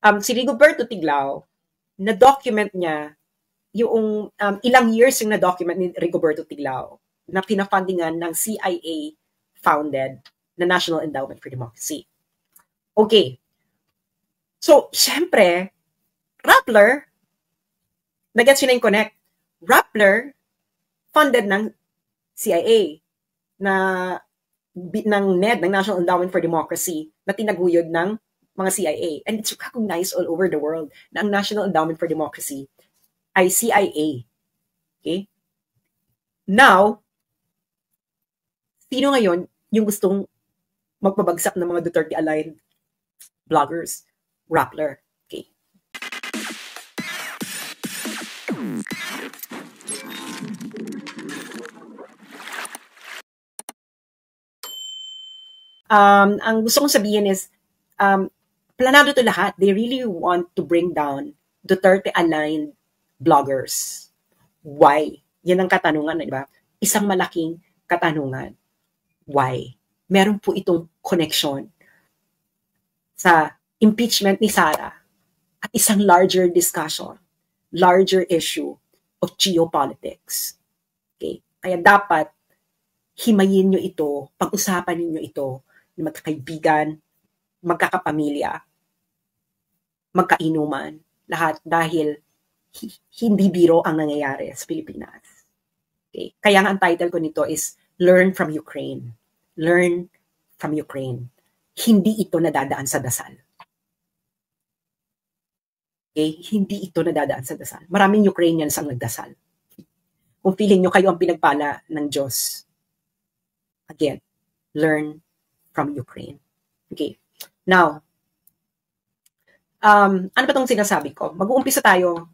Si Rigoberto Tiglao, na-document niya yung ilang years yung na-document ni Rigoberto Tiglao na pinafundingan ng CIA-founded na National Endowment for Democracy. Okay. So, syempre, Rappler, nag-gets yun na yung connect. Rappler, funded ng CIA, ng NED, ng National Endowment for Democracy, na tinaguyod ng mga CIA. And it's recognized all over the world na ang National Endowment for Democracy ay CIA. Okay? Now, sino ngayon yung gustong magpabagsak ng mga Duterte-aligned bloggers? Rappler. Okay. Ang gusto kong sabihin is, planado to lahat. They really want to bring down Duterte-aligned bloggers. Why? Yan ang katanungan, di ba? Isang malaking katanungan. Why? Meron po itong connection sa impeachment ni Sara at isang larger discussion, larger issue of geopolitics. Okay? Kaya dapat himayin nyo ito, pag-usapan ninyo ito ng magkakaibigan, magkakapamilya, magkainuman, lahat dahil hindi biro ang nangyayari sa Pilipinas. Okay? Kaya nga ang title ko nito is Learn from Ukraine. Learn from Ukraine. Hindi ito nadadaan sa dasal. Okay? Hindi ito nadadaan sa dasal. Maraming Ukrainians ang nagdasal. Kung feeling nyo kayo ang pinagpala ng Diyos. Again, learn from Ukraine. Okay. Now, ano ba itong sinasabi ko? Mag-uumpisa tayo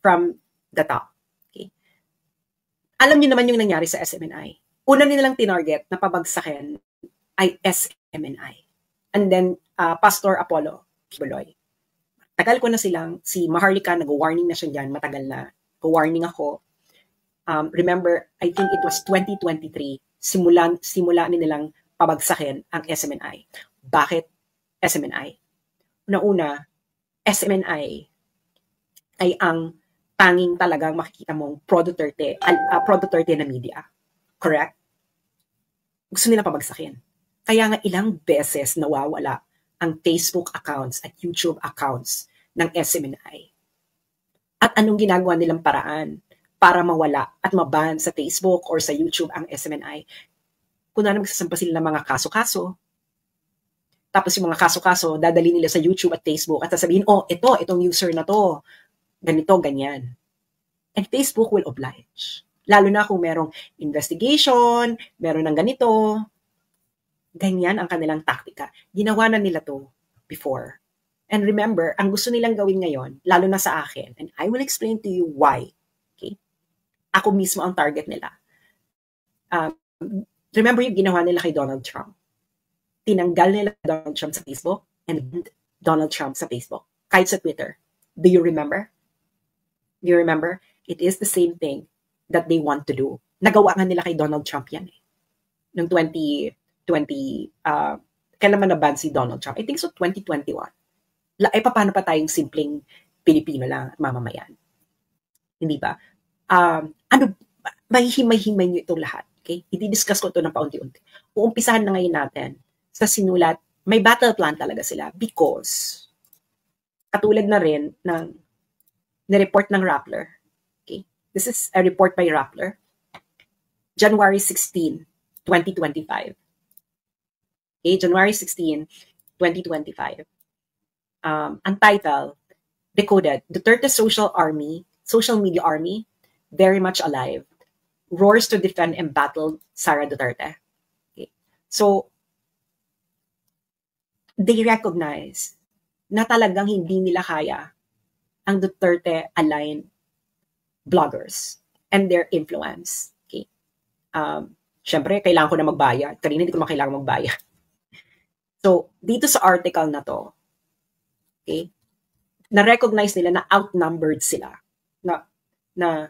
from the top. Okay. Alam niyo naman yung nangyari sa SMNI. Una nilang tinarget na pabagsakin ay SMNI. And then, Pastor Apollo Kibuloy. Tagal ko na silang, si Maharlika, nag-warning na siya dyan, matagal na. Go-warning ako. Remember, I think it was 2023, simula nilang pabagsakin ang SMNI. Bakit SMNI? Una-una, SMNI ay ang tanging talagang makikita mong pro-Duterte na media. Correct? Gusto nila pabagsakin. Kaya nga ilang beses nawawala ang Facebook accounts at YouTube accounts ng SMNI. At anong ginagawa nilang paraan para mawala at maban sa Facebook or sa YouTube ang SMNI? Kung na magsasampa sila ng mga kaso-kaso, tapos yung mga kaso-kaso, dadali nila sa YouTube at Facebook at sasabihin, oh, itong user na to, ganito, ganyan. And Facebook will oblige. Lalo na kung merong investigation, meron ng ganito, ganyan ang kanilang taktika. Ginawa na nila to before. And remember, ang gusto nilang gawin ngayon, lalo na sa akin, and I will explain to you why. Okay? Ako mismo ang target nila. Remember yung ginawa nila kay Donald Trump. Tinanggal nila Donald Trump sa Facebook and Donald Trump sa Facebook. Kahit sa Twitter. Do you remember? Do you remember? It is the same thing that they want to do. Nagawa nga nila kay Donald Trump yan eh. Noong 2020, kailan man naban si Donald Trump? I think so 2021. Ay, paano pa tayong simpleng Pilipino lang at mamamayan? Hindi ba? Mahihimay-himay nyo itong lahat. Okay? I-discuss ko ito ng paunti-unti. Uumpisahan na ngayon natin sa sinulat. May battle plan talaga sila because katulad na rin ng na-report ng Rappler. Okay? This is a report by Rappler. January 16, 2025. Okay? January 16, 2025. Ang title, Decoded, Duterte Social Media Army, Very Much Alive, Roars to Defend and Battle Sara Duterte. Okay. So, they recognize na talagang hindi nila kaya ang Duterte-aligned bloggers and their influence. Okay. Siyempre, kailangan ko na magbayad. Kanina hindi ko naman kailangan magbayad. So, dito sa article na to, okay, na-recognize nila na outnumbered sila. Na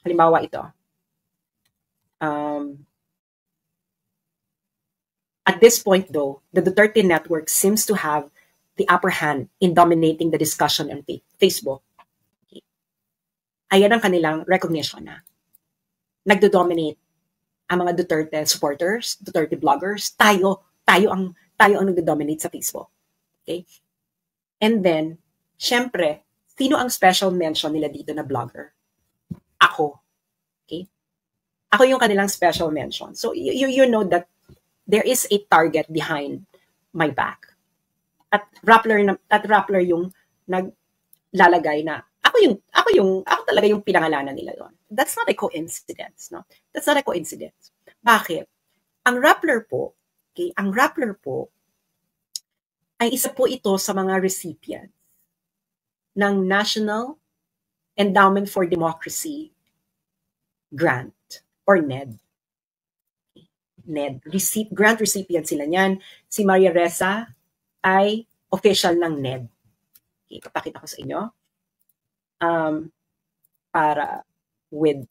halimbawa ito. At this point though, the Duterte network seems to have the upper hand in dominating the discussion on Facebook. Okay. Ayan ang kanilang recognition na nagdo-dominate ang mga Duterte supporters, Duterte bloggers, tayo ang nagdo-dominate sa Facebook. Okay? And then, syempre, sino ang special mention nila dito na blogger? Ako. Okay? Ako yung kanilang special mention. So, you know that there is a target behind my back. At Rappler yung naglalagay na ako talaga yung pinangalanan nila doon. That's not a coincidence, no? That's not a coincidence. Bakit? Ang Rappler po ay isa po ito sa mga recipients ng National Endowment for Democracy grant or NED. Grant recipient sila niyan. Si Maria Ressa ay official ng NED. Okay, papakita ko sa inyo. Para with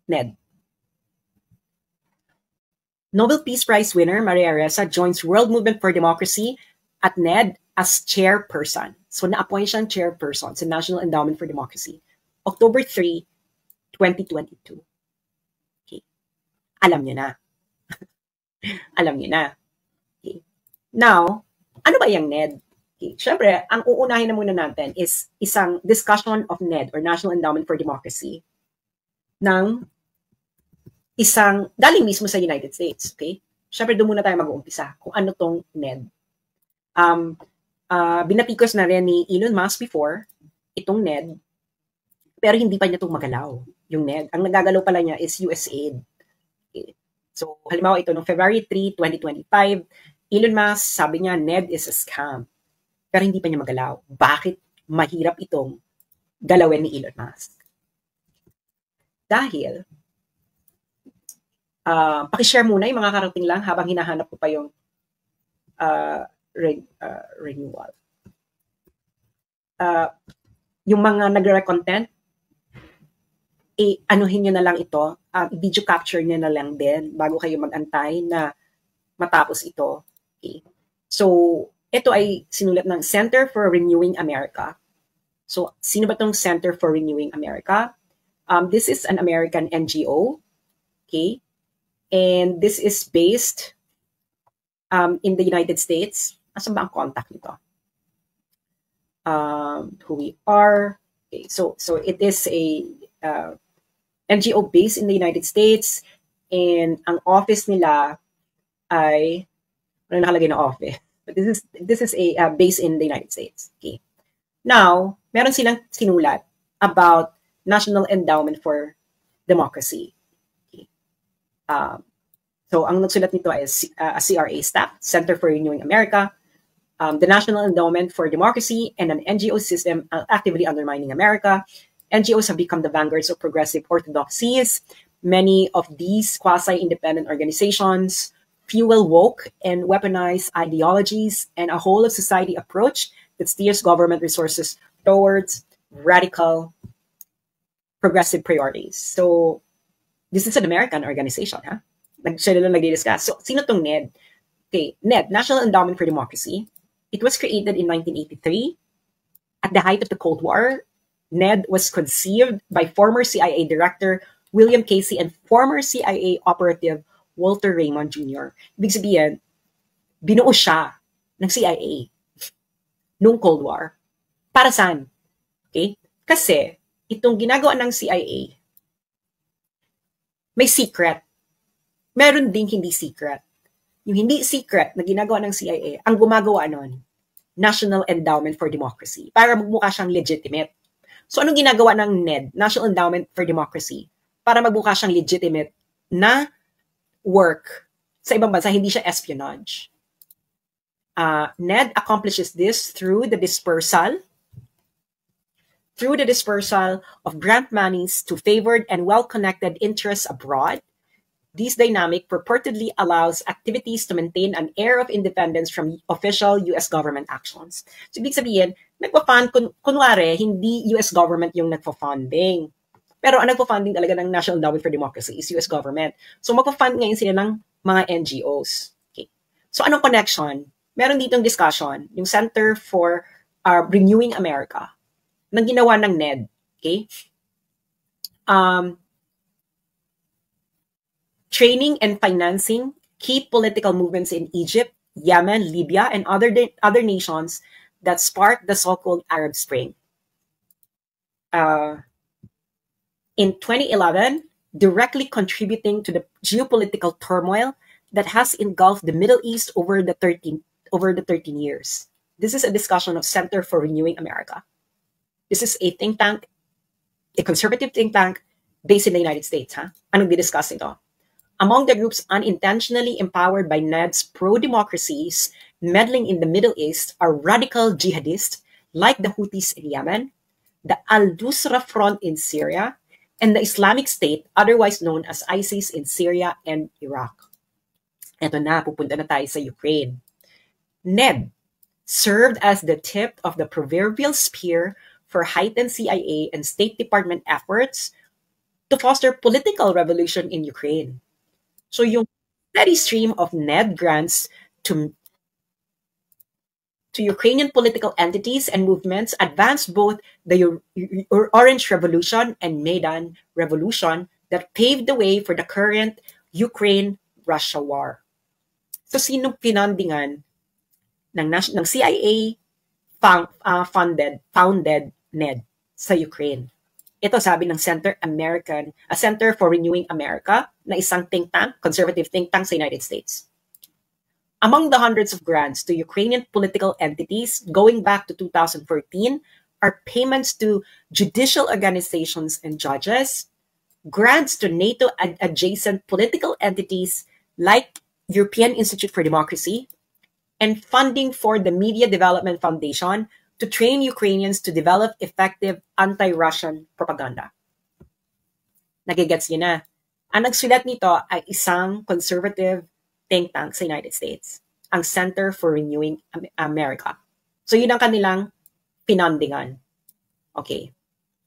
NED. Nobel Peace Prize winner Maria Ressa joins World Movement for Democracy at NED as chairperson. So na-appoint siyang chairperson sa National Endowment for Democracy. October 3, 2022. Okay. Alam niyo na. Alam niyo na. Okay. Now, ano ba yung NED? Okay. Siyempre, ang uunahin na muna natin is isang discussion of NED or National Endowment for Democracy ng isang galing mismo sa United States. Okay? Siyempre, doon muna tayo mag-uumpisa kung ano tong NED. Binatikos na rin ni Elon Musk before itong NED, pero hindi pa niya itong magalaw, yung NED. Ang nagagalaw pala niya is USAID. Okay. So, halimbawa ito, noong February 3, 2025, Elon Musk, sabi niya, NED is a scam. Pero hindi pa niya magalaw. Bakit mahirap itong galawin ni Elon Musk? Dahil, pakishare muna yung mga karating lang habang hinahanap ko pa yung renewal. Yung mga nagre-content, anuhin nyo na lang ito, video capture nyo na lang din bago kayo mag-antay na matapos ito. Okay. So, ito ay sinulat ng Center for Renewing America. So, sino ba itong Center for Renewing America? This is an American NGO. Okay. And this is based in the United States. Asan ba ang contact nito? Who we are. Okay. So it is a NGO based in the United States. And ang office nila ay, ano nakalagay na office? But this is a base in the United States. Okay. Now, meron silang sinulat about National Endowment for Democracy. Okay. So, ang nagsulat nito is a CRA staff, Center for Renewing America, the National Endowment for Democracy, and an NGO system actively undermining America. NGOs have become the vanguards of progressive orthodoxies. Many of these quasi-independent organizations fuel woke and weaponized ideologies and a whole of society approach that steers government resources towards radical progressive priorities. So, this is an American organization, ha? Sila lang nagdi-discuss. So, sino tong NED? Okay, NED, National Endowment for Democracy. It was created in 1983. At the height of the Cold War, NED was conceived by former CIA Director William Casey and former CIA operative Walter Raymond Jr. Ibig sabihin, binuo siya ng CIA noong Cold War. Para saan? Okay? Kasi, itong ginagawa ng CIA, may secret. Meron ding hindi secret. Yung hindi secret na ginagawa ng CIA, ang gumagawa nun, National Endowment for Democracy, para magmukha siyang legitimate. So, anong ginagawa ng NED, National Endowment for Democracy, para magmukha siyang legitimate na work sa ibang bansa, hindi siya espionage. NED accomplishes this through the dispersal of grant monies to favored and well-connected interests abroad. This dynamic purportedly allows activities to maintain an air of independence from official U.S. government actions. So, ibig sabihin, nagpa-fund, kunwari, hindi U.S. government yung nagpa-funding. Pero ang nagpa-funding talaga ng National Endowment for Democracy is U.S. government. So, magpa-fund ngayon sila ng mga NGOs. Okay. So anong connection? Meron ditong discussion, yung Center for Renewing America, nang ginawa ng NED. Okay? Training and financing key political movements in Egypt, Yemen, Libya, and other nations that sparked the so-called Arab Spring. In 2011, directly contributing to the geopolitical turmoil that has engulfed the Middle East over the 13 years. This is a discussion of Center for Renewing America. This is a think tank, a conservative think tank based in the United States. Anong di-discuss ito? Among the groups unintentionally empowered by NED's pro-democracies meddling in the Middle East are radical jihadists like the Houthis in Yemen, the Al-Nusra Front in Syria, and the Islamic State, otherwise known as ISIS in Syria and Iraq. Ito na, pupunta na tayo sa Ukraine. NED served as the tip of the proverbial spear for heightened CIA and State Department efforts to foster political revolution in Ukraine. So yung steady stream of NED grants to Ukrainian political entities and movements advanced both the Orange Revolution and Maidan Revolution that paved the way for the current Ukraine-Russia war. So sinong pinandingan ng CIA founded NED sa Ukraine? Ito sabi ng Center for Renewing America, na isang think tank, conservative think tank sa United States. Among the hundreds of grants to Ukrainian political entities going back to 2014 are payments to judicial organizations and judges, grants to NATO-adjacent political entities like European Institute for Democracy, and funding for the Media Development Foundation to train Ukrainians to develop effective anti-Russian propaganda. Nagigets niyo na. Ang nagsulat nito ay isang conservative think tank sa United States, ang Center for Renewing America. So yun ang kanilang pinandingan. Okay.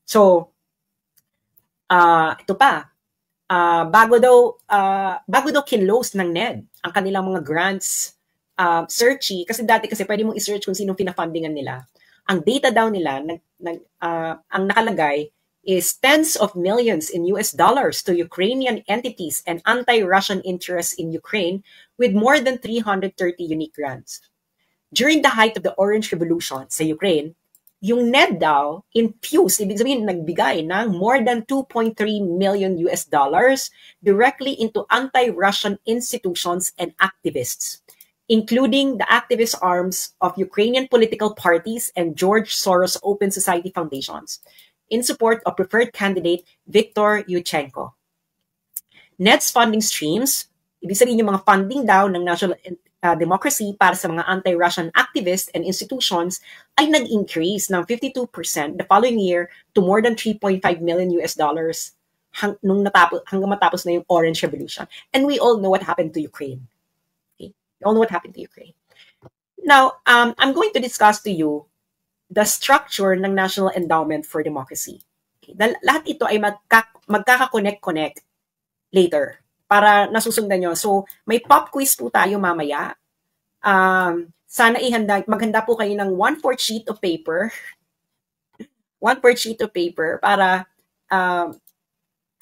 So, ito pa. Bago daw kinlose ng NED ang kanilang mga grants searchy, kasi dati pwede mong i-search kung sinong pinafundingan nila. Ang data daw nila, ang nakalagay is tens of millions in US dollars to Ukrainian entities and anti-Russian interests in Ukraine with more than 330 unique grants. During the height of the Orange Revolution sa Ukraine, yung NED daw infused, ibig sabihin nagbigay ng more than 2.3 million US dollars directly into anti-Russian institutions and activists, including the activist arms of Ukrainian political parties and George Soros Open Society Foundations, in support of preferred candidate Viktor Yushchenko. NED's funding streams, ibig sabihin yung mga funding daw ng national democracy para sa mga anti-Russian activists and institutions ay nag-increase ng 52% the following year to more than 3.5 million US dollars hanggang matapos na yung Orange Revolution. And we all know what happened to Ukraine. You all know what happened to Ukraine. Now, I'm going to discuss to you the structure ng National Endowment for Democracy. Okay. Lahat ito ay magkaka-connect later para nasusundan nyo. So, may pop quiz po tayo mamaya. Sana maghanda po kayo ng 1/4 sheet of paper. 1/4 sheet of paper para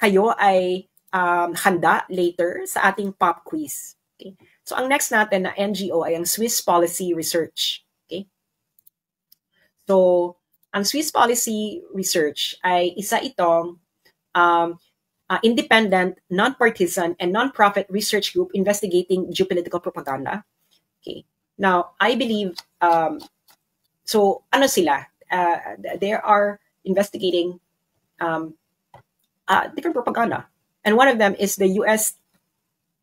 kayo ay handa later sa ating pop quiz. Okay. So, ang next natin na NGO ay ang Swiss Policy Research. Okay? So, ang Swiss Policy Research ay isa itong independent, non-partisan, and non-profit research group investigating geopolitical propaganda. Okay. Now, I believe, so ano sila? They are investigating different propaganda. And one of them is the U.S.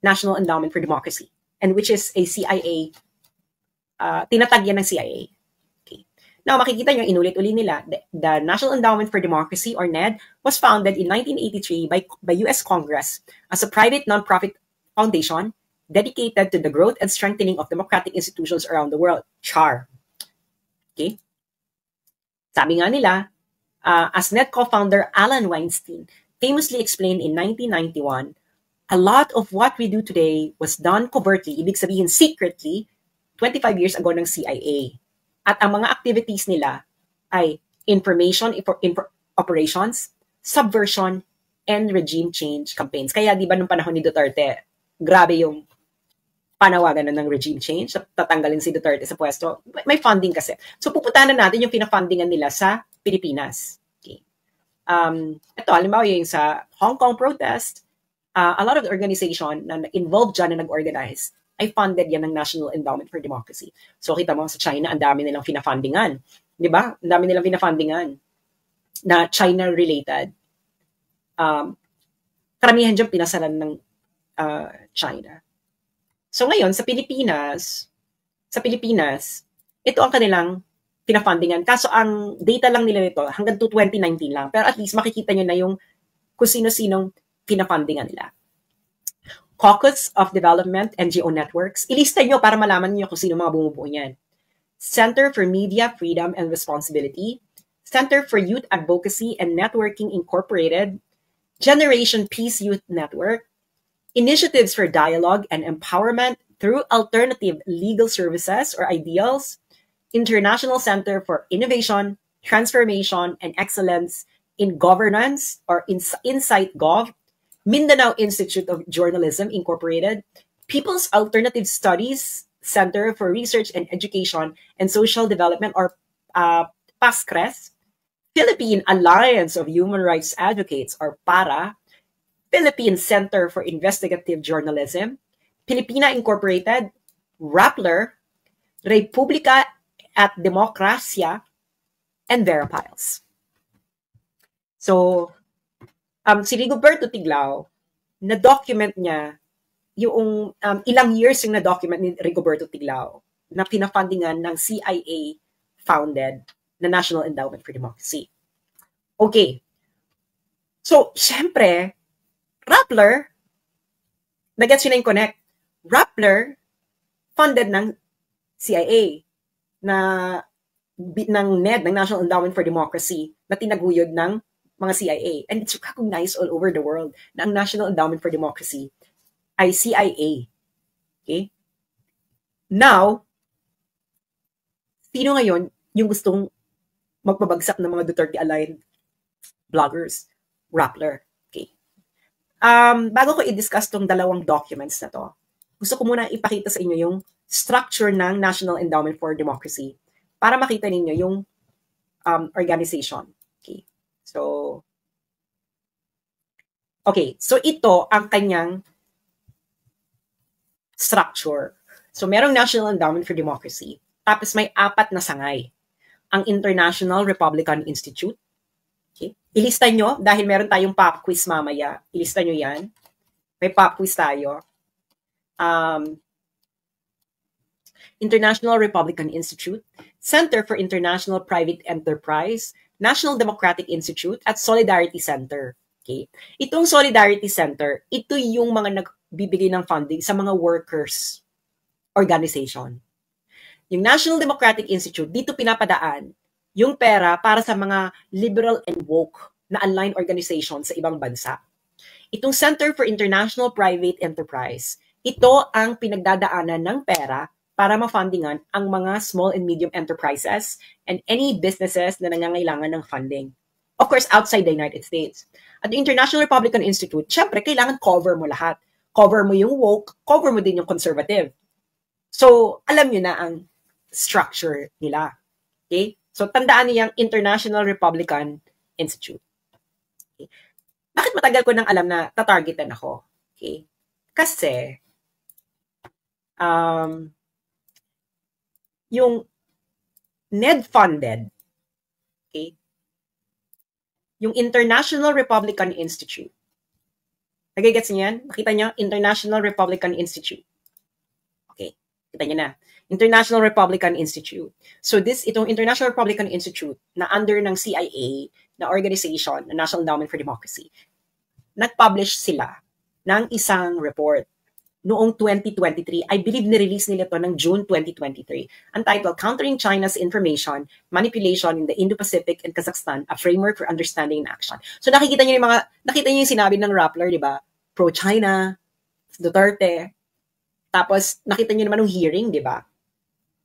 National Endowment for Democracy, and which is a CIA, tinatag yan ng CIA. Okay. Now, makikita nyo, inulit-uli nila, the National Endowment for Democracy, or NED, was founded in 1983 by U.S. Congress as a private non-profit foundation dedicated to the growth and strengthening of democratic institutions around the world, CHAR. Okay? Sabi nga nila, as NED co-founder Alan Weinstein famously explained in 1991, a lot of what we do today was done covertly, ibig sabihin secretly, 25 years ago ng CIA. At ang mga activities nila ay information operations, subversion, and regime change campaigns. Kaya di ba nung panahon ni Duterte, grabe yung panawagan na ng regime change, tatanggalin si Duterte sa pwesto. May funding kasi. So pupuntahan na natin yung pinafundingan nila sa Pilipinas. Okay. Ito, halimbawa yung sa Hong Kong protest, a lot of the organization na involved dyan na nag-organize ay funded yan ng National Endowment for Democracy. So kita mo sa China, ang dami nilang pinafundingan. Di ba? Ang dami nilang pinafundingan na China-related. Karamihan dyan pinasalan ng China. So ngayon, sa Pilipinas, ito ang kanilang pinafundingan. Kaso ang data lang nila nito hanggang to 2019 lang. Pero at least makikita nyo na yung kung sino-sinong pinafundingan nila. Caucus of Development NGO Networks. Ilista nyo para malaman nyo kung sino mga bumubuo niyan. Center for Media Freedom and Responsibility. Center for Youth Advocacy and Networking Incorporated. Generation Peace Youth Network. Initiatives for Dialogue and Empowerment through Alternative Legal Services or IDEALS. International Center for Innovation, Transformation, and Excellence in Governance or Insight Gov. Mindanao Institute of Journalism Incorporated, People's Alternative Studies Center for Research and Education and Social Development or PASCRES, Philippine Alliance of Human Rights Advocates or PARA, Philippine Center for Investigative Journalism, Filipina Incorporated, Rappler, Republica at Democracia, and Veripiles. So, si Rigoberto Tiglao, na-document niya yung ilang years yung na-document ni Rigoberto Tiglao na pinafundingan ng CIA-founded na National Endowment for Democracy. Okay. So, syempre, Rappler, nag-gets yun na yung connect. Rappler, funded ng CIA ng NED, ng National Endowment for Democracy, na tinaguyod ng mga CIA. And it's recognized all over the world na ang National Endowment for Democracy ay CIA. Okay? Now, sino ngayon yung gustong magpabagsak ng mga Duterte-aligned vloggers? Rappler. Okay. Bago ko i-discuss tong dalawang documents na to, gusto ko muna ipakita sa inyo yung structure ng National Endowment for Democracy para makita ninyo yung organization. Okay. So ito ang kanyang structure. So merong National Endowment for Democracy. Tapos may 4 na sangay. Ang International Republican Institute. Okay. Ilista nyo, dahil meron tayong pop quiz mamaya. Ilista nyo yan. May pop quiz tayo. International Republican Institute, Center for International Private Enterprise, National Democratic Institute, at Solidarity Center. Okay? Itong Solidarity Center, ito yung mga nagbibigay ng funding sa mga workers organization. Yung National Democratic Institute, dito pinapadaan yung pera para sa mga liberal and woke na aligned organization sa ibang bansa. Itong Center for International Private Enterprise, ito ang pinagdadaanan ng pera para ma-fundingan ang mga small and medium enterprises and any businesses na nangangailangan ng funding. Of course, outside the United States. At the International Republican Institute, syempre, kailangan cover mo lahat. Cover mo yung woke, cover mo din yung conservative. So, alam nyo na ang structure nila. Okay? So, tandaan niyo yung International Republican Institute. Okay? Bakit matagal ko nang alam na tatargetan ako? Okay? Kasi, yung NED-funded, okay, yung International Republican Institute. Nagigets niyo yan? Nakita niyo? International Republican Institute. Okay, kita niyo na. International Republican Institute. So itong International Republican Institute na under ng CIA na organization, na National Endowment for Democracy, nag-publish sila ng isang report noong 2023. I believe nirelease nila to ng June 2023. Ang title, Countering China's Information Manipulation in the Indo-Pacific and Kazakhstan, a Framework for Understanding and Action. So nakita niyo yung sinabi ng Rappler, di ba? Pro-China, Duterte. Tapos, nakita nyo naman nung hearing, di ba?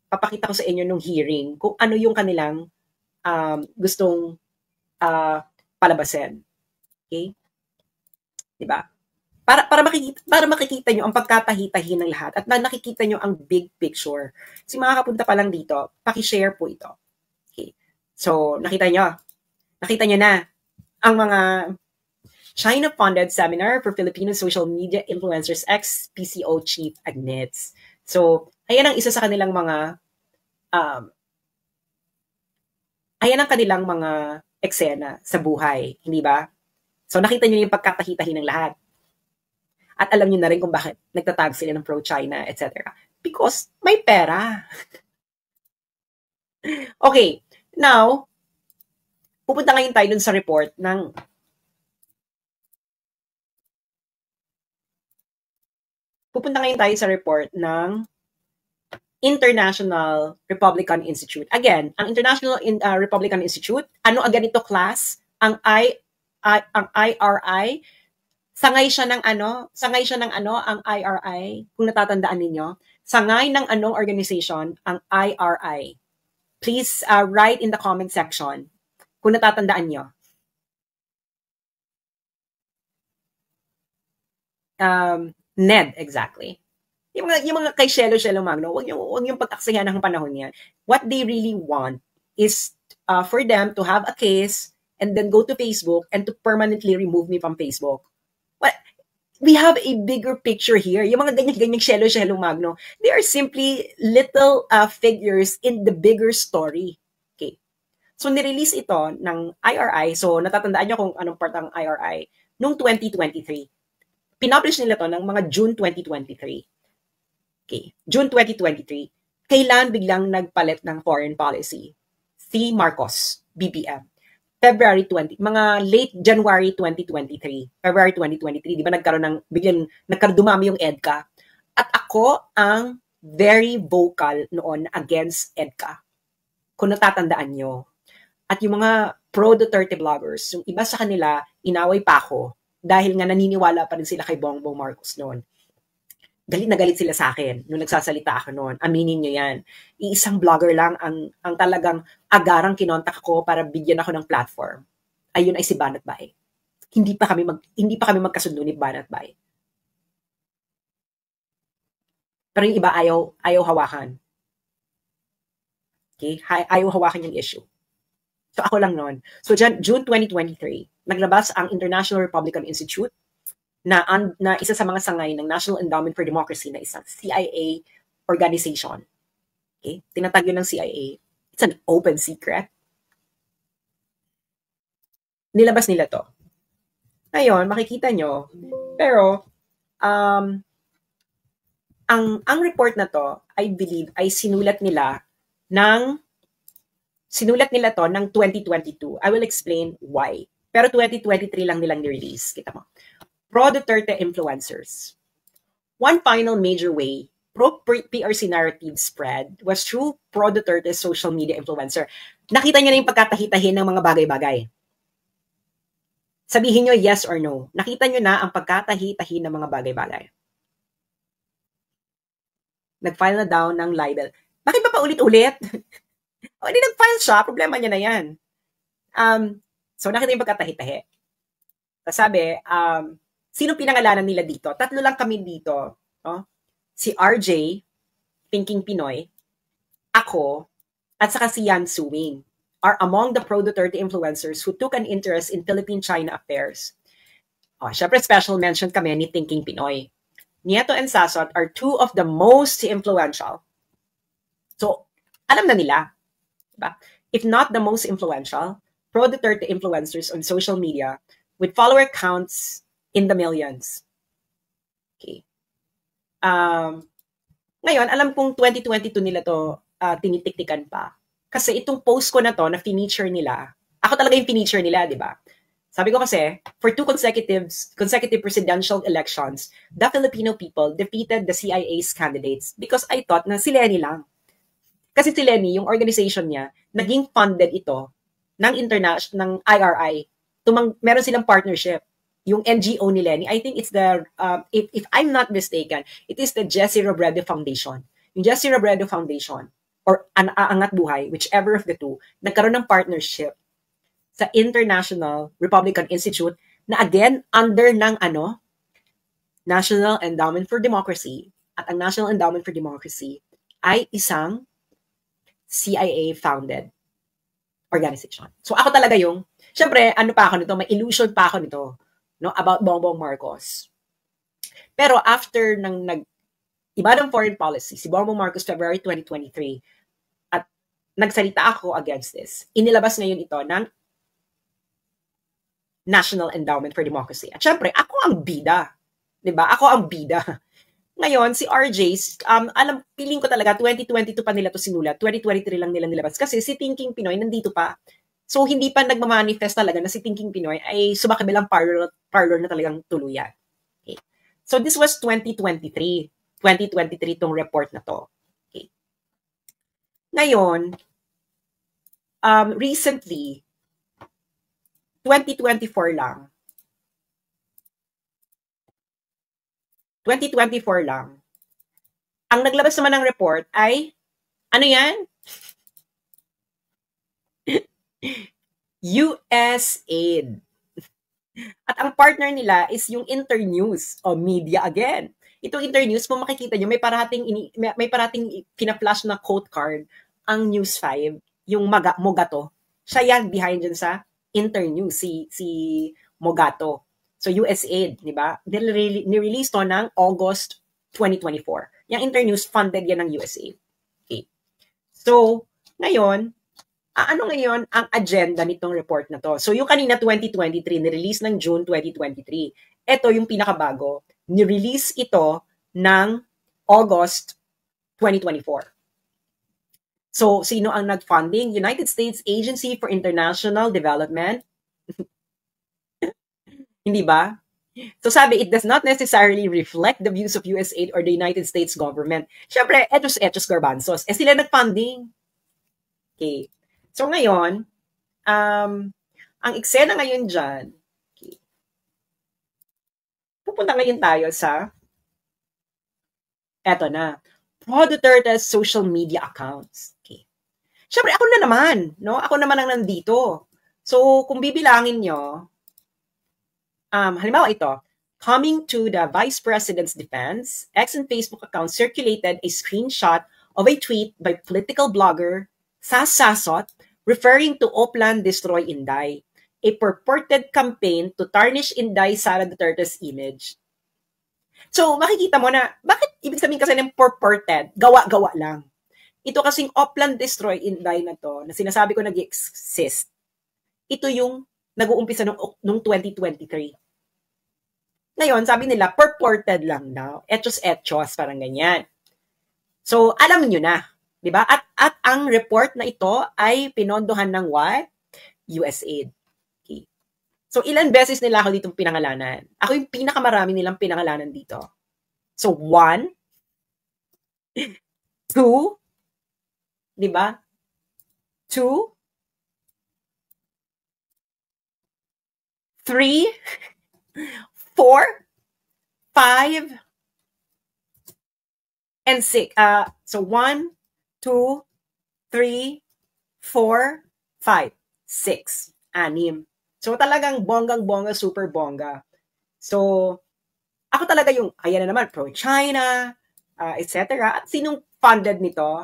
Papakita ko sa inyo nung hearing kung ano yung kanilang gustong palabasin. Okay? Di ba? Para makikita nyo ang pagkatahi-tahi ng lahat at nakikita nyo ang big picture. Si mga kapunta pa lang dito, paki-share po ito. Okay. So, nakita nyo na ang mga China-funded seminar for Filipino social media influencers ex-PCO chief admits. So, ayan ang isa sa kanilang mga ayan ang kanilang mga eksena sa buhay, hindi ba? So, nakita nyo yung pagkatahi-tahi ng lahat. At alam niyo na rin kung bakit nagtatag sila ng pro-China, etc. Because may pera. Okay, now, pupunta ngayon tayo dun sa report ng International Republican Institute. Again, ang International Republican Institute, ano ang ganito class? Ang IRI, sangay siya ng ang IRI, kung natatandaan ninyo. Sangay ng anong organization ang IRI? Please write in the comment section kung natatandaan nyo. NED, exactly. Yung mga kay Shelo Magno, wag yung pag-aksihan ng panahon yan. What they really want is for them to have a case and then go to Facebook and to permanently remove me from Facebook. Well, we have a bigger picture here. Yung mga ganyan-ganyang Shelo Magno, they are simply little figures in the bigger story. Okay. So, nirelease ito ng IRI. So, natatandaan nyo kung anong part ng IRI noong 2023. Pinublish nila to ng mga June 2023. Okay. June 2023. Kailan biglang nagpalit ng foreign policy? Si Marcos, BBM. February 20, mga late January 2023, February 2023, di ba biglang dumami yung EDCA. At ako ang very vocal noon against EDCA. Kung natatandaan nyo. At yung mga pro-Duterte bloggers, yung iba sa kanila, inaway pa ako dahil nga naniniwala pa rin sila kay Bongbong Marcos noon. Galit na galit sila sa akin nung nagsasalita ako noon. Aminin nyo yan. Iisang vlogger lang ang talagang agarang kinontak ko para bigyan ako ng platform. Ayun ay si Banat Bay. Hindi pa kami magkasundo ni Banat Bay. Pero yung iba ayaw hawakan. Okay? Ayaw hawakan yung issue. So ako lang noon. So June 2023, naglabas ang International Republican Institute na isa sa mga sangay ng National Endowment for Democracy na isang CIA organization. Okay? Tinatag yun ng CIA. It's an open secret. Nilabas nila to. Ngayon, makikita nyo. Pero, ang report na to, I believe, ay sinulat nila to ng 2022. I will explain why. Pero 2023 lang nilang ni-release. Kita mo. Pro-Duterte influencers. One final major way pro-PRC narrative spread was through pro-Duterte social media influencer. Nakita niyo na yung pagkatahi-tahi ng mga bagay-bagay. Sabihin niyo yes or no. Nakita niyo na ang pagkatahi-tahi ng mga bagay-bagay. Nag-file na daw ng libel. Bakit pa paulit-ulit? O, hindi nag-file siya. Problema niya na yan. So, nakita yung pagkatahi-tahi. Sabi, sino pinangalanan nila dito? Tatlo lang kami dito. No? Si RJ, Thinking Pinoy, ako, at saka si Yan Suwing are among the pro-Duterte influencers who took an interest in Philippine-China affairs. Syempre, special mention kami ni Thinking Pinoy. Nieto and Sasot are two of the most influential. So, alam na nila. Diba? If not the most influential, pro-Duterte influencers on social media with follower counts in the millions. Okay. Ngayon, alam kong 2022 nila to tinitiktikan pa. Kasi itong post ko na to, na feature nila, ako talaga yung feature nila, di ba? Sabi ko kasi, for 2 consecutive presidential elections, the Filipino people defeated the CIA's candidates because I thought na si Lenny lang. Kasi si Lenny, yung organization niya, naging funded ito ng IRI. Meron silang partnership. yung NGO ni Lenny, I think it's the, if I'm not mistaken, it is the Jesse Robredo Foundation. Yung Jesse Robredo Foundation, or Angat Buhay, whichever of the two, nagkaroon ng partnership sa International Republican Institute na again, under ng National Endowment for Democracy. At ang National Endowment for Democracy ay isang CIA-founded organization. So ako talaga yung, syempre, pa ako nito, may illusion pa ako nito, no, about Bongbong Marcos. Pero after iba ng foreign policy, si Bongbong Marcos February 2023, at nagsalita ako against this, inilabas ngayon ito ng National Endowment for Democracy. At syempre, ako ang bida. Diba? Ako ang bida. Ngayon, si RJ, piling ko talaga, 2022 pa nila to sinulat, 2023 lang nila nilabas. Kasi si Thinking Pinoy nandito pa. So, hindi pa nagmamanifest talaga na si Thinking Pinoy ay sumakabilang parlor na talagang tuluyan. Okay. So, this was 2023. 2023 tong report na to. Okay. Ngayon, recently, 2024 lang. 2024 lang. Ang naglabas naman ng report ay, ano yan? USAID. At ang partner nila is yung Internews o media again. Itong Internews, kung makikita nyo, may parating pina-flash na quote card ang News 5, yung Mogato. Siya yan behind dyan sa Internews, si Mogato. So USAID, di ba? Nirelease to ng August 2024. Yung Internews funded yan ng USAID. Okay. So, ngayon, ano ngayon ang agenda nitong report na to? So, yung kanina 2023, nirelease ng June 2023. Ito yung pinakabago. Nirelease ito ng August 2024. So, sino ang nag-funding? United States Agency for International Development. Hindi ba? So sabi, it does not necessarily reflect the views of USAID or the United States government. Siyempre, etos garbanzos. Sila nag-funding. Okay. So ngayon, ang eksena ngayon dyan, okay, pupunta ngayon tayo sa, eto na, Pro Duterte's social media accounts. Okay. Siyempre, ako na naman, no? Ako naman ang nandito. So, kung bibilangin nyo, halimbawa ito, coming to the Vice President's defense, X and Facebook account circulated a screenshot of a tweet by political blogger Sas Sasot referring to Oplan Destroy Inday, a purported campaign to tarnish Inday Sara Duterte's image. So, makikita mo na, bakit ibig sabihin kasi ng purported? Gawa-gawa lang. Ito kasing Oplan Destroy Inday na to, na sinasabi ko nag-exist, ito yung nag-uumpisa nung 2023. Ngayon, sabi nila, purported lang daw. Etos, parang ganyan. So, alam niyo na. Diba? At ang report na ito ay pinondohan ng what? USAID. Okay. So, ilan beses nila ako ditong pinangalanan? Ako yung pinakamarami nilang pinangalanan dito. So, 1, 2, diba? 2, 3, 4, 5, and 6. So 1, 2, 3, 4, 5, 6. 6. So talagang bonggang-bongga, super bongga. So, ako talaga yung, kaya na naman, pro-China, etc. At sinong funded nito?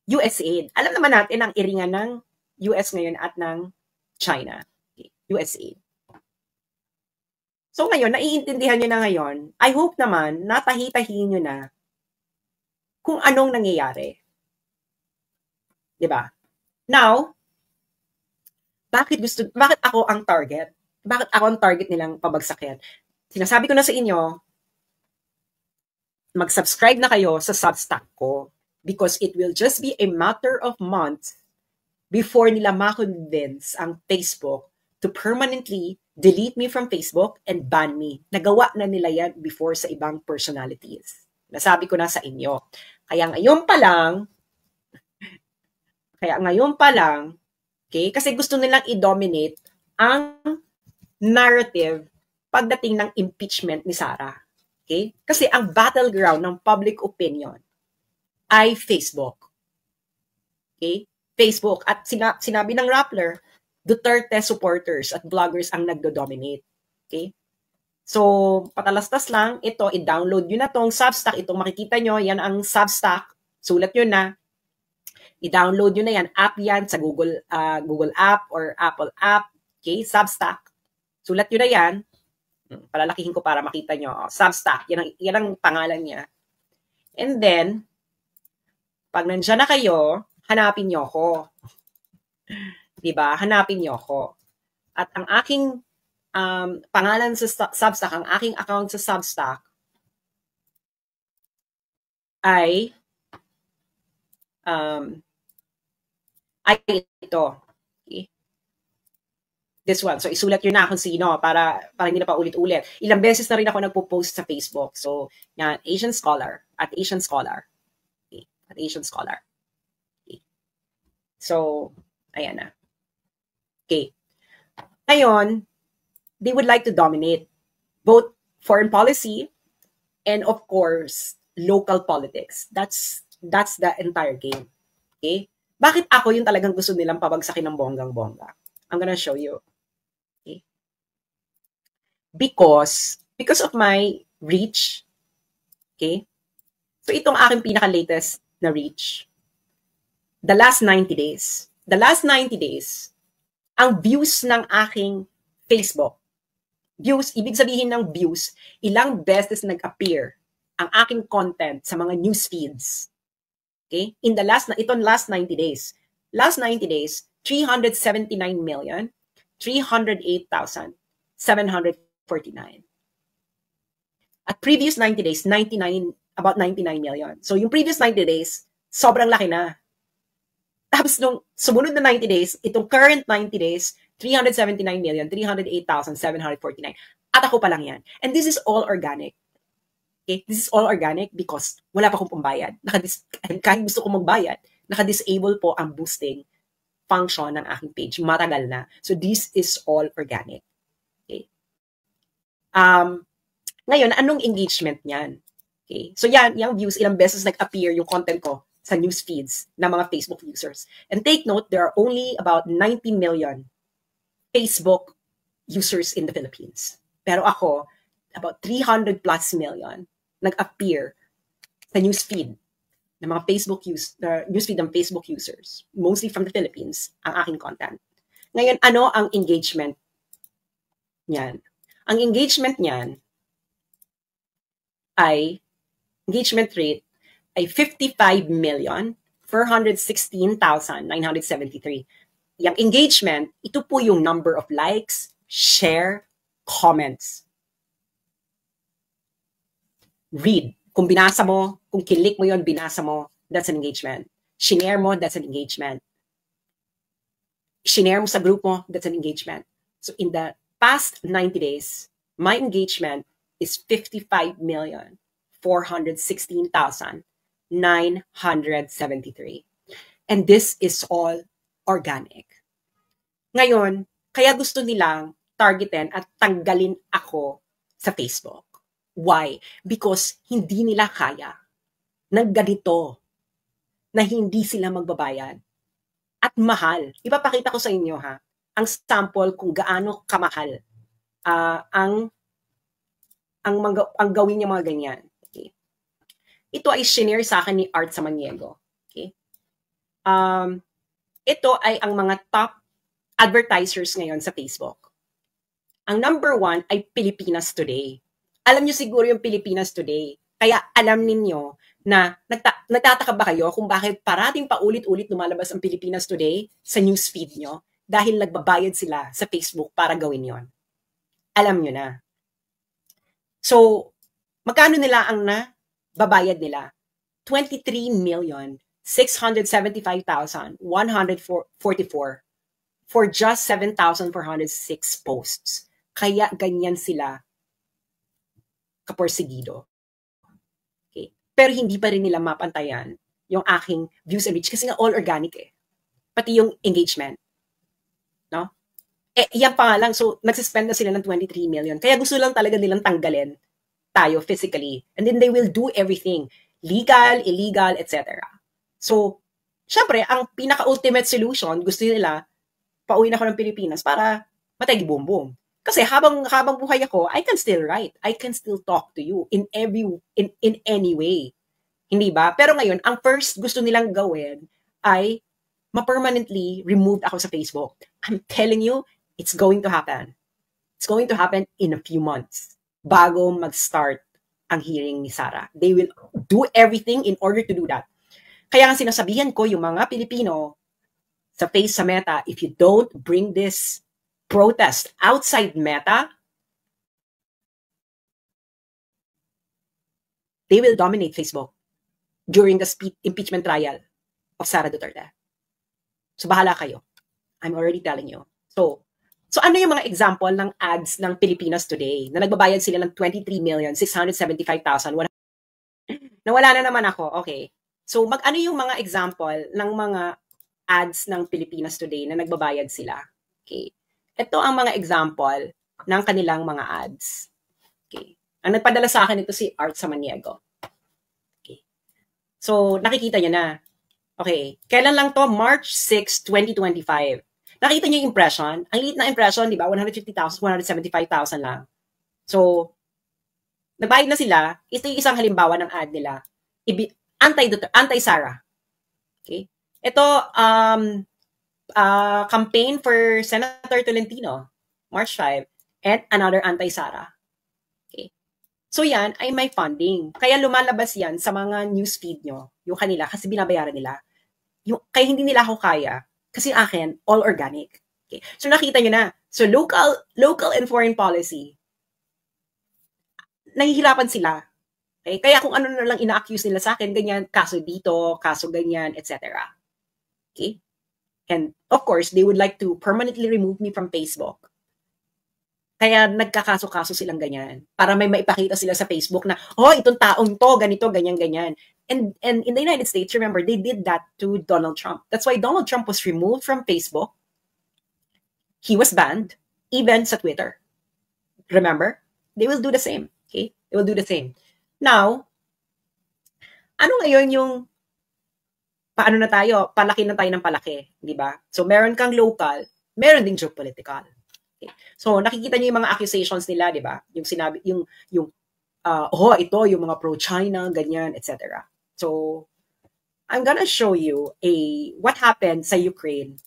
USAID. Alam naman natin ang iringan ng US ngayon at ng China. Okay. USAID. So ngayon, naiintindihan nyo na ngayon, I hope naman, natahi-tahiin nyo na kung anong nangyayari. Diba? Now, bakit ako ang target? Bakit ako ang target nilang pabagsakin? Sinasabi ko na sa inyo, mag-subscribe na kayo sa Substack ko because it will just be a matter of months before nila ma-convince ang Facebook to permanently delete me from Facebook and ban me. Nagawa na nila yan before sa ibang personalities. Nasabi ko na sa inyo. Kaya ngayon pa lang, okay, kasi gusto nilang i-dominate ang narrative pagdating ng impeachment ni Sara. Okay? Kasi ang battleground ng public opinion ay Facebook. Okay? Facebook. At sinabi ng Rappler, Duterte supporters at bloggers ang nagdo-dominate. Okay? So, patalastas lang, ito, i-download nyo na tong Substack. Itong makikita nyo, yan ang Substack. Sulat nyo na. I-download nyo na yan. App yan sa Google app or Apple app. Okay? Substack. Sulat nyo na yan. Palalakihin ko para makita nyo. Substack. Yan ang pangalan niya. And then, pag nandiyan na kayo, hanapin nyo ako. Diba? Hanapin nyo ako. At ang aking pangalan sa Substack, ang aking account sa Substack ay ito. Okay. This one. So, isulat yun na kung sino para hindi na pa ulit-ulit. Ilang beses na rin ako nagpo-post sa Facebook. So, yan, Asian Scholar. At Asian Scholar. Okay. At Asian Scholar. Okay. So, ayan na. Okay. Ngayon, they would like to dominate both foreign policy and, of course, local politics. That's the entire game. Okay? Bakit ako yung talagang gusto nilang pabagsakin ng bonggang-bongga? I'm gonna show you. Okay? Because of my reach, okay? So, itong aking pinaka-latest na reach, the last 90 days. The last 90 days, ang views ng aking Facebook, views, ibig sabihin ng views, ilang beses nag-appear ang aking content sa mga news feeds. Okay? Itong last 90 days. Last 90 days, 379,308,749. At previous 90 days, about 99 million. So yung previous 90 days, sobrang laki na. Tapos nung sumunod na 90 days, itong current 90 days, 379,308,749. At ako pa lang yan. And this is all organic. Okay? This is all organic because wala pa akong pambayad. Kahit gusto kong magbayad, naka-disable po ang boosting function ng aking page. Matagal na. So this is all organic. Okay? Ngayon, anong engagement niyan? Okay? So yan, yung views, ilang beses nag-appear yung content ko sa news feeds ng mga Facebook users. And take note, there are only about 90 million Facebook users in the Philippines. Pero ako, about 300 plus million nag-appear sa newsfeed ng mga newsfeed ng Facebook users, mostly from the Philippines, ang aking content. Ngayon, ano ang engagement niyan? Ang engagement niyan ay, engagement rate ay 55,416,973. Yung engagement, ito po yung number of likes, share, comments. Read. Kung binasa mo, kung kilik mo yon, binasa mo, that's an engagement. Shinare mo, that's an engagement. Shinare mo sa group mo, that's an engagement. So in the past 90 days, my engagement is 55,416,973. And this is all organic. Ngayon, kaya gusto nilang targetin at tanggalin ako sa Facebook. Why? Because hindi nila kaya ng ganito na hindi sila magbabayad. At mahal. Ipapakita ko sa inyo ang sample kung gaano kamahal ang gawin niya mga ganyan. Okay. Ito ay shinare sa akin ni Art Samaniego. Okay. Ito ay ang mga top advertisers ngayon sa Facebook. Ang number 1 ay Pilipinas Today. Alam niyo siguro yung Pilipinas Today. Kaya alam ninyo na nagtataka ba kayo kung bakit parating paulit-ulit lumalabas ang Pilipinas Today sa newsfeed nyo dahil nagbabayad sila sa Facebook para gawin yon. Alam nyo na. So, magkano nila ang nababayad nila? 23,675,144 for just 7,406 posts. Kaya ganyan sila kaporsigido. Okay. Pero hindi pa rin nila mapantayan yung aking views and reach kasi nga all organic eh. Pati yung engagement. No? Yan pa nga lang. So, nagsispend na sila ng 23 million. Kaya gusto lang talaga nilang tanggalin tayo physically. And then they will do everything. Legal, illegal, etc. So, syempre, ang pinaka-ultimate solution, gusto nila, pauwi na ako ng Pilipinas para matay boom. Kasi habang buhay ako, I can still write. I can still talk to you in any way. Hindi ba? Pero ngayon, ang first gusto nilang gawin ay ma-permanently removed ako sa Facebook. I'm telling you, it's going to happen. It's going to happen in a few months bago mag-start ang hearing ni Sara. They will do everything in order to do that. Kaya nga sinasabihan ko yung mga Pilipino sa Meta, if you don't bring this protest outside Meta, they will dominate Facebook during the impeachment trial of Sara Duterte. So bahala kayo. I'm already telling you. So ano yung mga example ng ads ng Pilipinas Today na nagbabayad sila ng 23,675,000? Nawala na naman ako. Okay. So ano yung mga example ng mga ads ng Pilipinas Today na nagbabayad sila? Okay. Ito ang mga example ng kanilang mga ads. Okay. Ang nagpadala sa akin ito si Art Samaniego. Okay. So nakikita niyo na. Okay. Kailan lang to? March 6, 2025. Nakita niyo yung impression? Ang liit na impression, di ba? 150,000, 175,000 lang. So, nagbayad na sila. Ito yung isang halimbawa ng ad nila. Anti-Sara. Okay? Ito, campaign for Senator Tolentino, March 5, and another anti-Sara. Okay? So yan ay may funding. Kaya lumalabas yan sa mga newsfeed nyo, yung kanila, kasi binabayaran nila. Kaya hindi nila ako kaya. Kasi akin, all organic. Okay. So nakita nyo na. So local and foreign policy, nahihirapan sila. Okay? Kaya kung ano na lang ina-accuse nila sa akin, ganyan, kaso dito, kaso ganyan, etc. Okay? And of course, they would like to permanently remove me from Facebook. Kaya nagkakaso-kaso silang ganyan. Para may maipakita sila sa Facebook na, oh, itong taong to, ganito, ganyan. And in the United States, remember, they did that to Donald Trump. That's why Donald Trump was removed from Facebook. He was banned, even sa Twitter. Remember? They will do the same. Okay? They will do the same. Now, ano ngayon yung paano na tayo? Palaki na tayo ng palaki. Di ba? So, meron kang local, meron ding geopolitical. Okay. So, nakikita niyo yung mga accusations nila, di ba? Yung sinabi, yung ito, yung mga pro-China, ganyan, etc. So, I'm gonna show you what happened sa Ukraine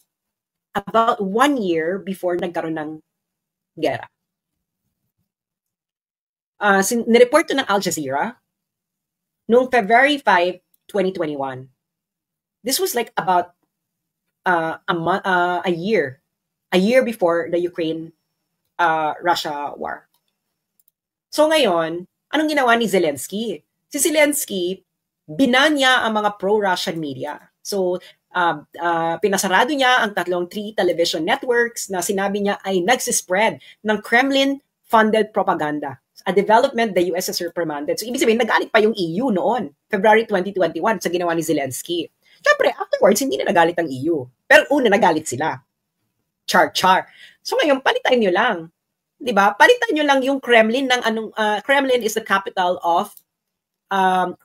about 1 year before nagkaroon ng gera. Nireport to ng Al Jazeera noong February 5, 2021. This was like about a year before the Ukraine-Russia war. So ngayon, anong ginawa ni Zelensky? Si Zelensky, binanya ang mga pro-Russian media. So, pinasarado niya ang 3 television networks na sinabi niya ay nagsispread ng Kremlin-funded propaganda. A development the US has reprimanded. So, ibig sabihin, nagalit pa yung EU noon, February 2021, sa ginawa ni Zelensky. Siyempre, afterwards, hindi na nagalit ang EU. Pero una, nagalit sila. Char. So, ngayon, palitan nyo lang. Diba? Palitan nyo lang yung Kremlin ng Kremlin is the capital of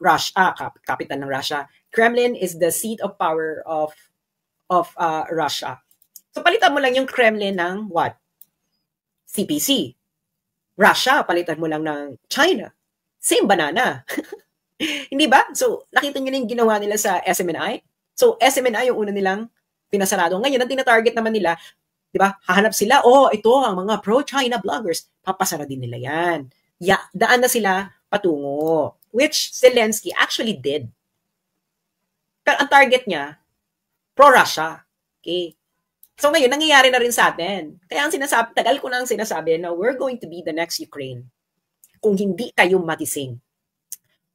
Russia, capital ng Russia. Kremlin is the seat of power of Russia. So palitan mo lang yung Kremlin ng what? CPC. Russia, palitan mo lang ng China. Same banana. Hindi ba? So nakita niyo na yung ginawa nila sa SMNI. So SMNI yung una nilang pinasarado. Ngayon, ang tina-target naman nila, di ba? Hahanap sila, ito ang mga pro-China bloggers. Papasara din nila yan. Daan na sila patungo. Which Zelensky actually did. Pero ang target niya, pro-Russia. Okay? So ngayon, nangyayari na rin sa atin. Kaya ang sinasabi, tagal ko na ang sinasabi na we're going to be the next Ukraine. Kung hindi kayo magising.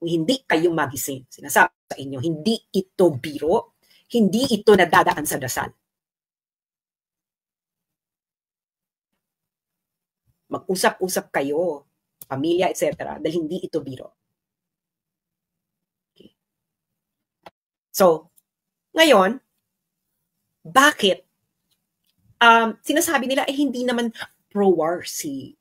Kung hindi kayo magising. Sinasabi sa inyo, hindi ito biro. Hindi ito nadadaan sa dasal. Mag-usap-usap kayo, pamilya, etc. Dahil hindi ito biro. Okay. So, ngayon, bakit sinasabi nila, hindi naman pro-war si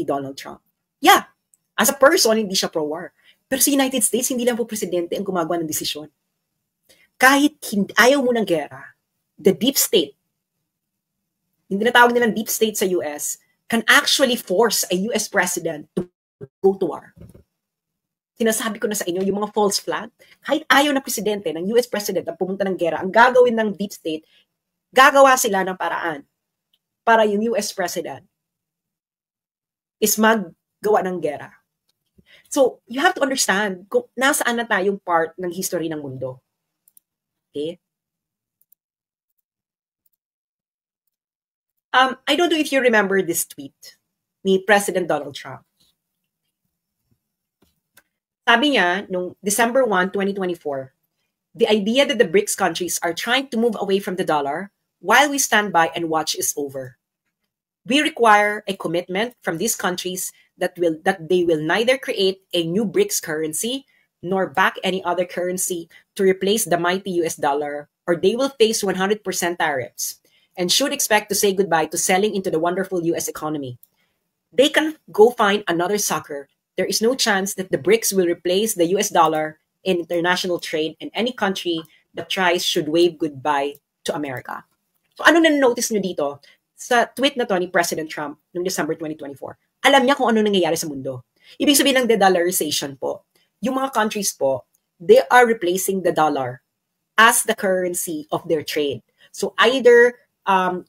Donald Trump. Yeah, as a person, hindi siya pro-war. Pero sa United States, hindi lang po presidente ang gumagawa ng desisyon. Kahit ayaw mo ng gera, the deep state, hindi na tawag nilang deep state sa US, can actually force a US president to go to war. Sinasabi ko na sa inyo, yung mga false flag, kahit ayaw na presidente ng US president ang pumunta ng gera, ang gagawin ng deep state, gagawa sila ng paraan para yung US president is maggawa ng gera. So, you have to understand kung nasaan na tayong part ng history ng mundo. Okay? I don't know if you remember this tweet ni President Donald Trump. Sabi niya, nung December 1, 2024, the idea that the BRICS countries are trying to move away from the dollar while we stand by and watch is over. We require a commitment from these countries that they will neither create a new BRICS currency nor back any other currency to replace the mighty US dollar, or they will face 100% tariffs and should expect to say goodbye to selling into the wonderful US economy. They can go find another sucker. There is no chance that the BRICS will replace the US dollar in international trade, and any country that tries should wave goodbye to America. So ano na-notice nyo dito? Sa tweet na to ni President Trump noong December 2024, alam niya kung ano nangyayari sa mundo. Ibig sabihin ng de-dollarization po, yung mga countries po, they are replacing the dollar as the currency of their trade. So either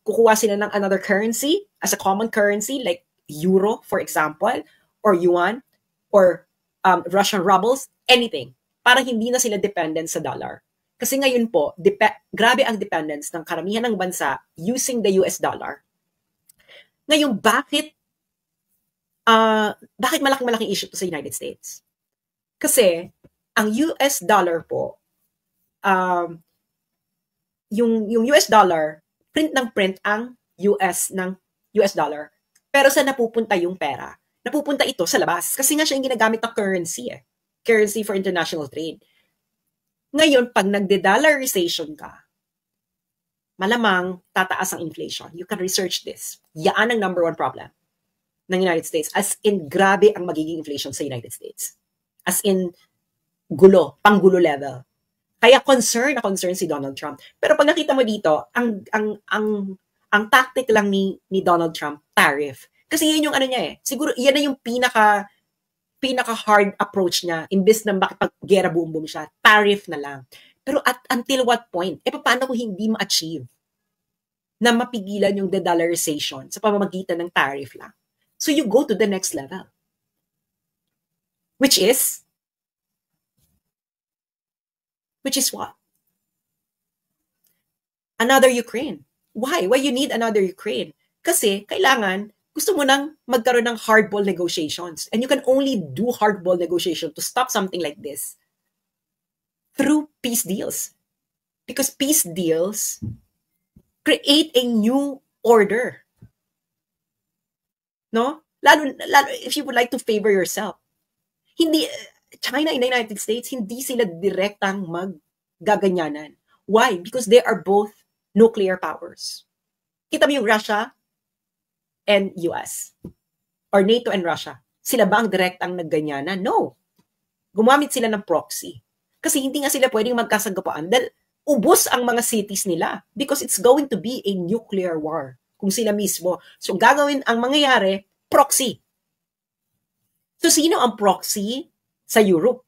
kukuha sila ng another currency as a common currency like euro, for example, or yuan, or Russian rubles, anything. Para hindi na sila dependent sa dollar. Kasi ngayon po, grabe ang dependence ng karamihan ng bansa using the US dollar. Ngayon, bakit malaking issue to sa United States? Kasi, ang US dollar po, yung US dollar, print ng print ang US dollar. Pero saan napupunta yung pera? Napupunta ito sa labas. Kasi nga siya yung ginagamit na currency Currency for international trade. Ngayon, pag nagde-dollarization ka, malamang tataas ang inflation. You can research this. Yan ang number one problem ng United States. As in, grabe ang magiging inflation sa United States. As in, panggulo level. Kaya concern si Donald Trump. Pero pag nakita mo dito, ang tactic lang ni Donald Trump, tariff. Kasi yun yung ano niya Siguro, yan na yung pinaka-hard approach niya, imbes na makipag-gera boom siya, tariff na lang. Pero until what point? Paano kung hindi ma-achieve na mapigilan yung de-dollarization sa pamamagitan ng tariff lang? So you go to the next level. Which is what? Another Ukraine. Why? Why you need another Ukraine? Kasi kailangan gusto mo nang magkaroon ng hardball negotiations. And you can only do hardball negotiation to stop something like this through peace deals. Because peace deals create a new order. No? Lalo if you would like to favor yourself. Hindi, China and the United States, hindi sila direktang maggaganyanan. Why? Because they are both nuclear powers. Kita mo yung Russia and US, or NATO and Russia, sila ba ang direktang nagganyanan? No. Gumamit sila ng proxy. Kasi hindi nga sila pwedeng magkasagapaan dahil ubos ang mga cities nila because it's going to be a nuclear war kung sila mismo. So gagawin ang mangyayari, proxy. So sino ang proxy sa Europe?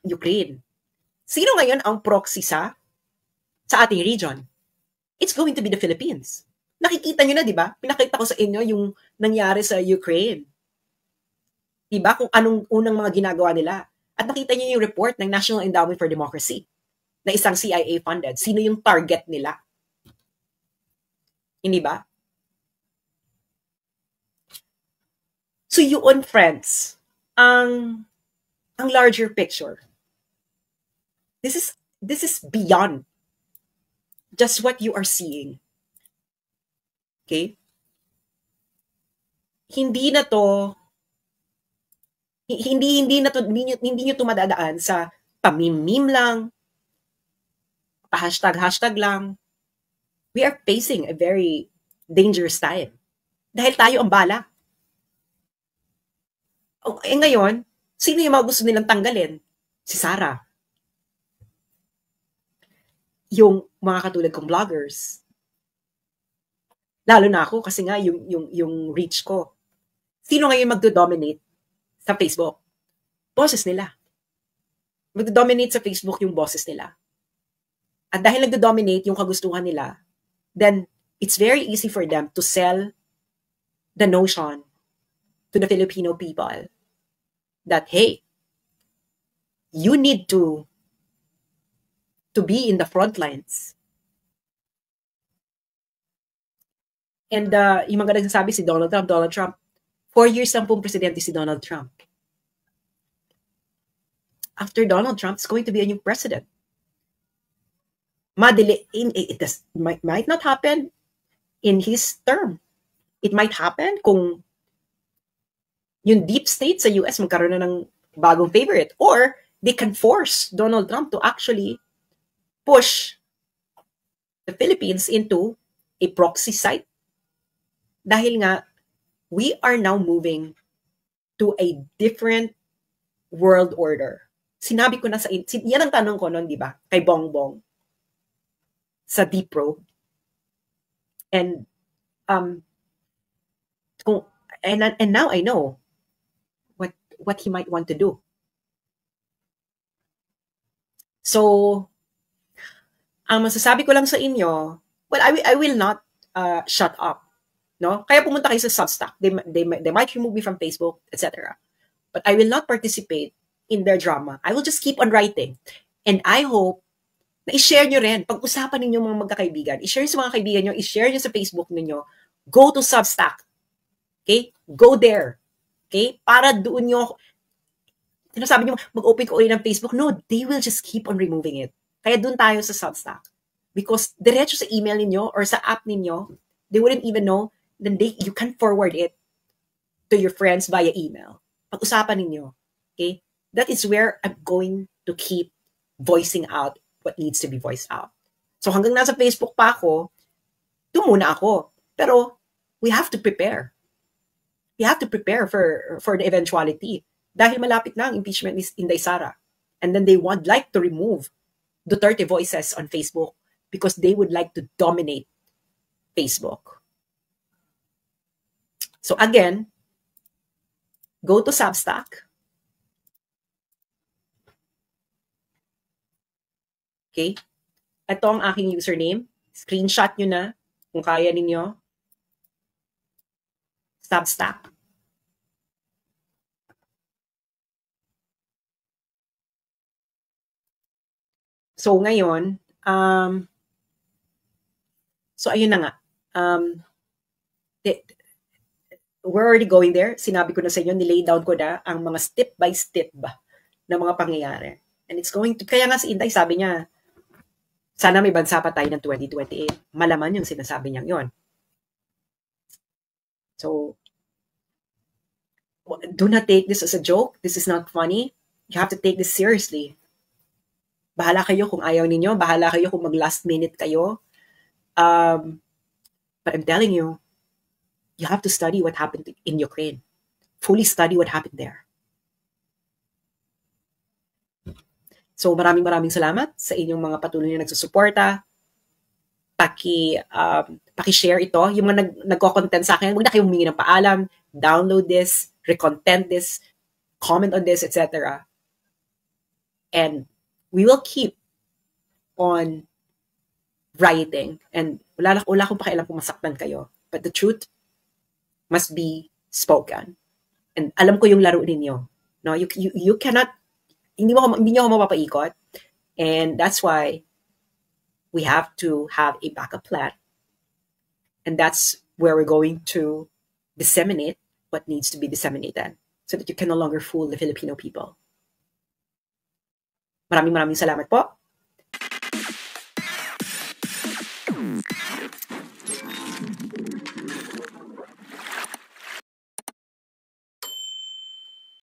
Ukraine. Sino ngayon ang proxy sa ating region? It's going to be the Philippines. Nakikita nyo na, di ba? Pinakita ko sa inyo yung nangyari sa Ukraine. Di ba? Kung anong unang mga ginagawa nila. At nakita nyo yung report ng National Endowment for Democracy na isang CIA funded. Sino yung target nila? Hindi ba? So yun, friends, ang larger picture. This is beyond just what you are seeing. Okay? Hindi niyo to madadaan sa pamimim lang, pa-hashtag lang. we are facing a very dangerous time. Dahil tayo ang bala. Ngayon, sino yung mga gusto nilang tanggalin? Si Sara. Yung mga katulad kong vloggers. Lalo na ako kasi nga yung reach ko. Sino ngayon magdo-dominate sa Facebook? Boses nila. Magdo-dominate sa Facebook yung boses nila. At dahil nagdo-dominate yung kagustuhan nila, then it's very easy for them to sell the notion to the Filipino people that, hey, you need to be in the front lines. And yung mga nagsasabi si Donald Trump, 4 years lang pong presidente si Donald Trump. After Donald Trump, it's going to be a new president. It might not happen in his term. It might happen kung yung deep state sa US magkaroon na ng bagong favorite. Or they can force Donald Trump to actually push the Philippines into a proxy site. Dahil nga, we are now moving to a different world order. Sinabi ko na yan ang tanong ko noon, di ba? Kay Bongbong. Sa Deep Probe. And, and now I know what he might want to do. So, ang masasabi ko lang sa inyo, well, I will not shut up. No? Kaya pumunta kayo sa Substack. They might remove me from Facebook, etc. But I will not participate in their drama. I will just keep on writing. And I hope na i-share nyo rin. Pag-usapan ninyo mga magkakaibigan. I-share sa mga kaibigan nyo. I-share nyo sa Facebook ninyo. Go to Substack. Okay? Go there. Okay? Para doon nyo, sinasabi nyo, mag-open ko ulit ng Facebook. No, they will just keep on removing it. Kaya doon tayo sa Substack. Because diretso sa email ninyo or sa app ninyo, they wouldn't even know, then you can forward it to your friends via email. Pag-usapan ninyo. Okay? That is where I'm going to keep voicing out what needs to be voiced out. So hanggang nasa Facebook pa ako, doon muna ako. Pero we have to prepare. We have to prepare for the eventuality. Dahil malapit na ang impeachment ni Inday Sara. And then they would like to remove Duterte voices on Facebook because they would like to dominate Facebook. So again, go to Substack. Okay? Ito ang aking username. Screenshot nyo na kung kaya ninyo. Substack. So ngayon, so ayun na nga. We're already going there. Sinabi ko na sa inyo, nilay down ko na ang mga step by step na mga pangyayari. And it's going to, kaya nga si Inday sabi niya, sana may bansa pa tayo ng 2028. Malaman yung sinasabi niyang yon. So, do not take this as a joke. This is not funny. You have to take this seriously. Bahala kayo kung ayaw ninyo. Bahala kayo kung mag-last minute kayo. But I'm telling you, you have to study what happened in Ukraine. Fully study what happened there. So maraming salamat sa inyong mga patuloy na nagsusuporta. Paki-share ito. Yung mga nagko-content sa akin, huwag na kayong humingi ng paalam. Download this, recontent this, comment on this, etc. And we will keep on writing. And wala akong pakialam kung masaktan kayo. But the truth must be spoken. And alam ko yung laro ninyo. No, you cannot, hindi niyo ako mapapaikot. And that's why we have to have a backup plan. And that's where we're going to disseminate what needs to be disseminated so that you can no longer fool the Filipino people. Maraming salamat po.